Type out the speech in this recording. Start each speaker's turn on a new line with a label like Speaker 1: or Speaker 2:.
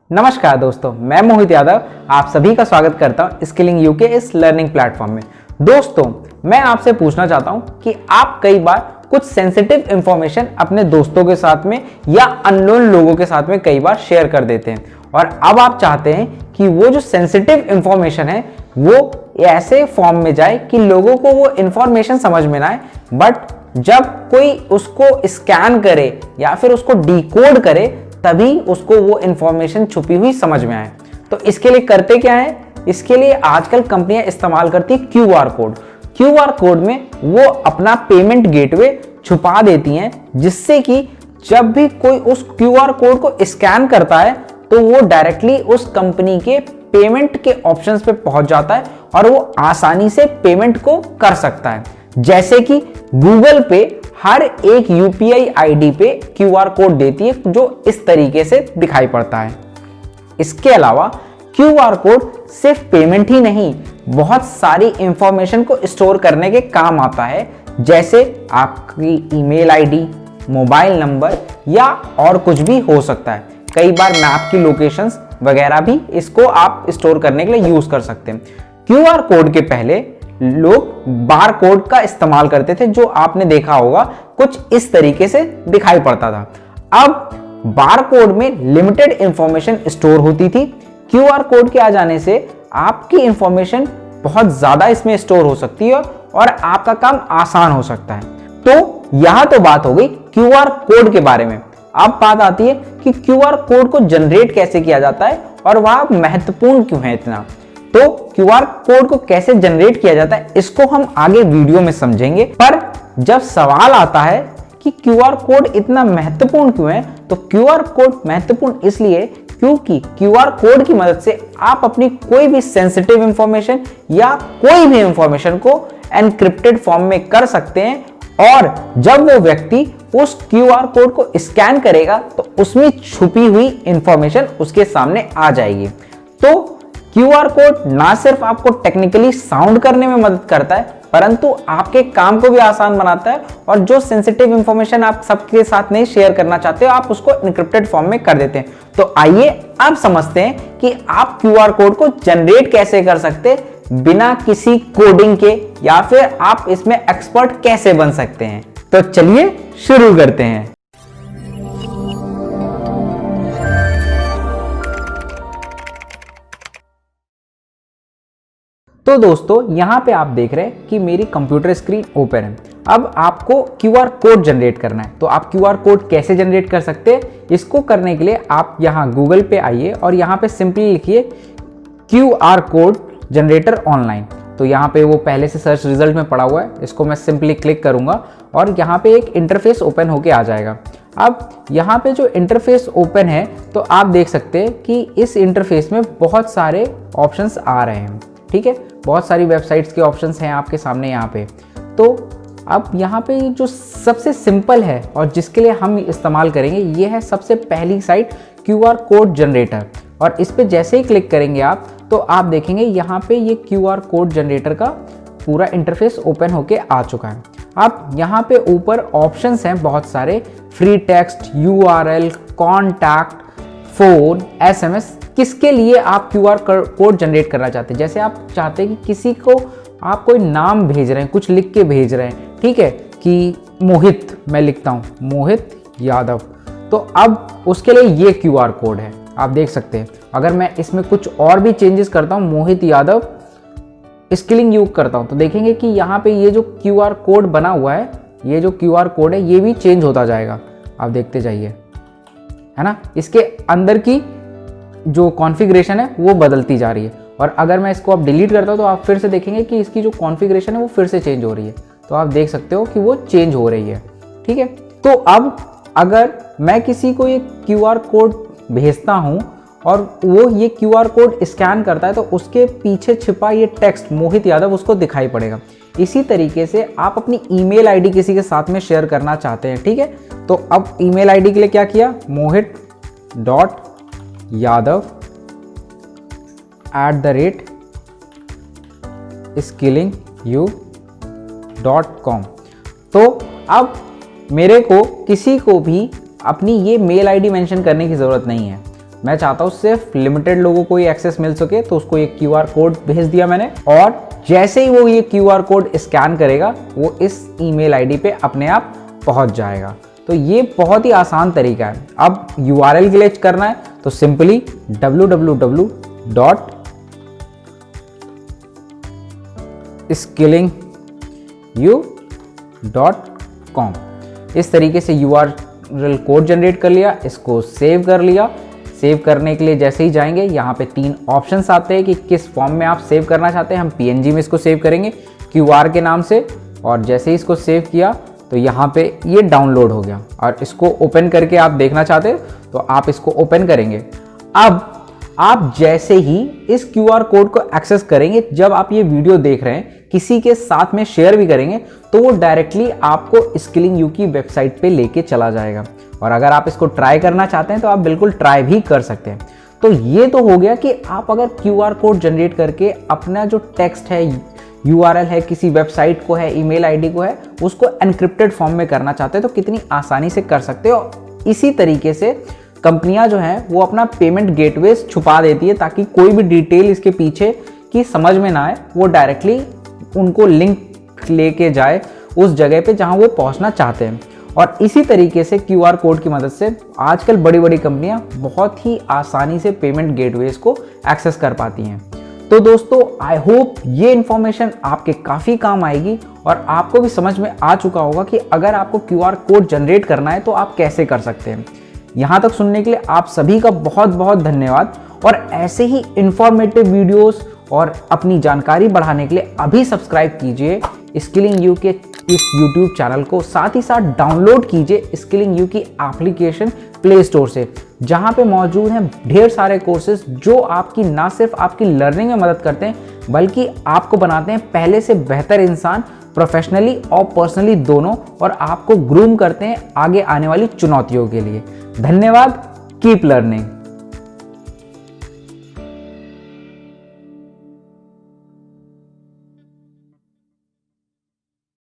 Speaker 1: नमस्कार दोस्तों, मैं मोहित यादव आप सभी का स्वागत करता हूं स्किलिंग यू के इस लर्निंग प्लेटफॉर्म में। दोस्तों, मैं आपसे पूछना चाहता हूं कि आप कई बार कुछ सेंसिटिव इंफॉर्मेशन अपने दोस्तों के साथ में या अननोन लोगों के साथ में कई बार शेयर कर देते हैं और अब आप चाहते हैं कि वो जो सेंसिटिव इंफॉर्मेशन है वो ऐसे फॉर्म में जाए कि लोगों को वो इंफॉर्मेशन समझ में ना आए, बट जब कोई उसको स्कैन करे या फिर उसको डिकोड करे तभी उसको वो इंफॉर्मेशन छुपी हुई समझ में आए। तो इसके लिए करते क्या है? इसके लिए आजकल कंपनियां इस्तेमाल करती है क्यूआर कोड। क्यूआर कोड में वो अपना पेमेंट गेटवे छुपा देती हैं, जिससे कि जब भी कोई उस क्यूआर कोड को स्कैन करता है तो वो डायरेक्टली उस कंपनी के पेमेंट के ऑप्शंस पे पहुंच जाता है और वो आसानी से पेमेंट को कर सकता है। जैसे कि गूगल पे हर एक यूपीआई आईडी पे क्यूआर कोड देती है जो इस तरीके से दिखाई पड़ता है। इसके अलावा क्यूआर कोड सिर्फ पेमेंट ही नहीं, बहुत सारी इंफॉर्मेशन को स्टोर करने के काम आता है, जैसे आपकी ईमेल आईडी, मोबाइल नंबर या और कुछ भी हो सकता है। कई बार मैप की लोकेशंस वगैरह भी इसको आप स्टोर करने के लिए यूज कर सकते हैं। क्यूआर कोड के पहले लोग बार कोड का इस्तेमाल करते थे, जो आपने देखा होगा कुछ इस तरीके से दिखाई पड़ता था। अब बार कोड में लिमिटेड इंफॉर्मेशन स्टोर होती थी। क्यूआर कोड के आ जाने से आपकी इंफॉर्मेशन बहुत ज्यादा इसमें स्टोर हो सकती है और आपका काम आसान हो सकता है। तो यह तो बात हो गई क्यूआर कोड के बारे में। अब बात आती है कि क्यूआर कोड को जनरेट कैसे किया जाता है और वह महत्वपूर्ण क्यों है इतना। तो क्यूआर कोड को कैसे जनरेट किया जाता है इसको हम आगे वीडियो में समझेंगे, पर जब सवाल आता है कि क्यूआर कोड इतना महत्वपूर्ण क्यों है, तो क्यूआर कोड महत्वपूर्ण इसलिए क्योंकि क्यूआर कोड की मदद से आप अपनी कोई भी सेंसिटिव इंफॉर्मेशन या कोई भी इंफॉर्मेशन को एनक्रिप्टेड फॉर्म में कर सकते हैं और जब वो व्यक्ति उस क्यूआर कोड को स्कैन करेगा तो उसमें छुपी हुई इंफॉर्मेशन उसके सामने आ जाएगी। तो क्यूआर कोड ना सिर्फ आपको टेक्निकली साउंड करने में मदद करता है, परंतु आपके काम को भी आसान बनाता है और जो सेंसिटिव इंफॉर्मेशन आप सबके साथ नहीं शेयर करना चाहते हो, आप उसको एन्क्रिप्टेड फॉर्म में कर देते हैं। तो आइए अब समझते हैं कि आप क्यूआर कोड को जनरेट कैसे कर सकते हैं बिना किसी कोडिंग के, या फिर आप इसमें एक्सपर्ट कैसे बन सकते हैं। तो चलिए शुरू करते हैं। तो दोस्तों, यहां पे आप देख रहे हैं कि मेरी कंप्यूटर स्क्रीन ओपन है। अब आपको क्यूआर कोड जनरेट करना है। तो आप क्यूआर कोड कैसे जनरेट कर सकते हैं, इसको करने के लिए आप यहां गूगल पे आइए और यहां पे सिंपली लिखिए क्यूआर कोड जनरेटर ऑनलाइन। तो यहाँ पे वो पहले से सर्च रिजल्ट में पड़ा हुआ है, इसको मैं सिंपली क्लिक करूंगा और यहाँ पे एक इंटरफेस ओपन होके आ जाएगा। अब यहाँ पे जो इंटरफेस ओपन है तो आप देख सकते हैं कि इस इंटरफेस में बहुत सारे ऑप्शंस आ रहे हैं। ठीक है, बहुत सारी वेबसाइट्स के ऑप्शंस हैं आपके सामने यहाँ पे। तो अब यहाँ पे जो सबसे सिंपल है और जिसके लिए हम इस्तेमाल करेंगे, ये है सबसे पहली साइट क्यूआर कोड जनरेटर। और इस पे जैसे ही क्लिक करेंगे आप तो आप देखेंगे यहाँ पे ये क्यूआर कोड जनरेटर का पूरा इंटरफेस ओपन होके आ चुका है। अब यहाँ पे ऊपर ऑप्शंस हैं बहुत सारे, free text, URL, contact, phone, SMS. किसके लिए आप क्यूआर कोड जनरेट करना चाहते हैं? जैसे आप चाहते हैं कि किसी को आप कोई नाम भेज रहे हैं, कुछ लिख के भेज रहे हैं, ठीक है, कि मोहित, मैं लिखता हूँ मोहित यादव, तो अब उसके लिए ये क्यूआर कोड है। आप देख सकते हैं अगर मैं इसमें कुछ और भी चेंजेस करता हूँ, मोहित यादव स्किलिंग यू करता हूँ, तो देखेंगे कि यहाँ पे ये जो क्यूआर कोड बना हुआ है, ये जो क्यूआर कोड है ये भी चेंज होता जाएगा। आप देखते जाइए, है ना, इसके अंदर की जो कॉन्फ़िगरेशन है वो बदलती जा रही है। और अगर मैं इसको अब डिलीट करता हूँ तो आप फिर से देखेंगे कि इसकी जो कॉन्फ़िगरेशन है वो फिर से चेंज हो रही है। तो आप देख सकते हो कि वो चेंज हो रही है। ठीक है, तो अब अगर मैं किसी को ये क्यूआर कोड भेजता हूँ और वो ये क्यूआर कोड स्कैन करता है तो उसके पीछे छिपा ये टेक्स्ट मोहित यादव उसको दिखाई पड़ेगा। इसी तरीके से आप अपनी ईमेल आईडी किसी के साथ में शेयर करना चाहते हैं। ठीक है, तो अब ईमेल आईडी के लिए क्या किया, mohit.yadav@skillingyou.com। तो अब मेरे को किसी को भी अपनी ये मेल आईडी मेंशन करने की ज़रूरत नहीं है। मैं चाहता हूँ सिर्फ लिमिटेड लोगों को ही एक्सेस मिल सके, तो उसको ये QR कोड भेज दिया मैंने, और जैसे ही वो ये QR कोड स्कैन करेगा वो इस ईमेल आईडी पे अपने आप पहुंच जाएगा। तो ये बहुत ही आसान तरीका है। अब URL के लिए करना है तो सिंपली www.skillingu.com इस तरीके से URL कोड जनरेट कर लिया, इसको सेव कर लिया। सेव करने के लिए जैसे ही जाएंगे यहाँ पे 3 ऑप्शंस आते हैं कि किस फॉर्म में आप सेव करना चाहते हैं। हम PNG में इसको सेव करेंगे QR के नाम से, और जैसे ही इसको सेव किया तो यहाँ पे ये डाउनलोड हो गया, और इसको ओपन करके आप देखना चाहते हैं तो आप इसको ओपन करेंगे। अब आप जैसे ही इस QR कोड को एक्सेस करेंगे, जब आप ये वीडियो देख रहे हैं किसी के साथ में शेयर भी करेंगे तो वो डायरेक्टली आपको स्किलिंग यू की वेबसाइट पे लेके चला जाएगा। और अगर आप इसको ट्राई करना चाहते हैं तो आप बिल्कुल ट्राई भी कर सकते हैं। तो ये तो हो गया कि आप अगर QR कोड जनरेट करके अपना जो टेक्स्ट है, URL है, किसी वेबसाइट को है, ईमेल आईडी को है, उसको एनक्रिप्टेड फॉर्म में करना चाहते हैं तो कितनी आसानी से कर सकते हो। इसी तरीके से कंपनियां जो हैं वो अपना पेमेंट गेटवे छुपा देती है ताकि कोई भी डिटेल इसके पीछे की समझ में ना आए, वो डायरेक्टली उनको लिंक लेके जाए उस जगह पे जहां वो पहुंचना चाहते हैं। और इसी तरीके से QR कोड की मदद से आजकल बड़ी बड़ी कंपनियां बहुत ही आसानी से पेमेंट गेटवेज को एक्सेस कर पाती हैं। तो दोस्तों, आई होप ये इन्फॉर्मेशन आपके काफ़ी काम आएगी और आपको भी समझ में आ चुका होगा कि अगर आपको QR कोड जनरेट करना है तो आप कैसे कर सकते हैं। यहाँ तक सुनने के लिए आप सभी का बहुत बहुत धन्यवाद, और ऐसे ही इंफॉर्मेटिव वीडियोस और अपनी जानकारी बढ़ाने के लिए अभी सब्सक्राइब कीजिए स्किलिंग यू के इस YouTube चैनल को। साथ ही साथ डाउनलोड कीजिए स्किलिंग यू की एप्लीकेशन प्ले स्टोर से, जहां पे मौजूद हैं ढेर सारे कोर्सेज जो आपकी ना सिर्फ आपकी लर्निंग में मदद करते हैं बल्कि आपको बनाते हैं पहले से बेहतर इंसान, प्रोफेशनली और पर्सनली दोनों, और आपको ग्रूम करते हैं आगे आने वाली चुनौतियों के लिए। धन्यवाद। Keep learning.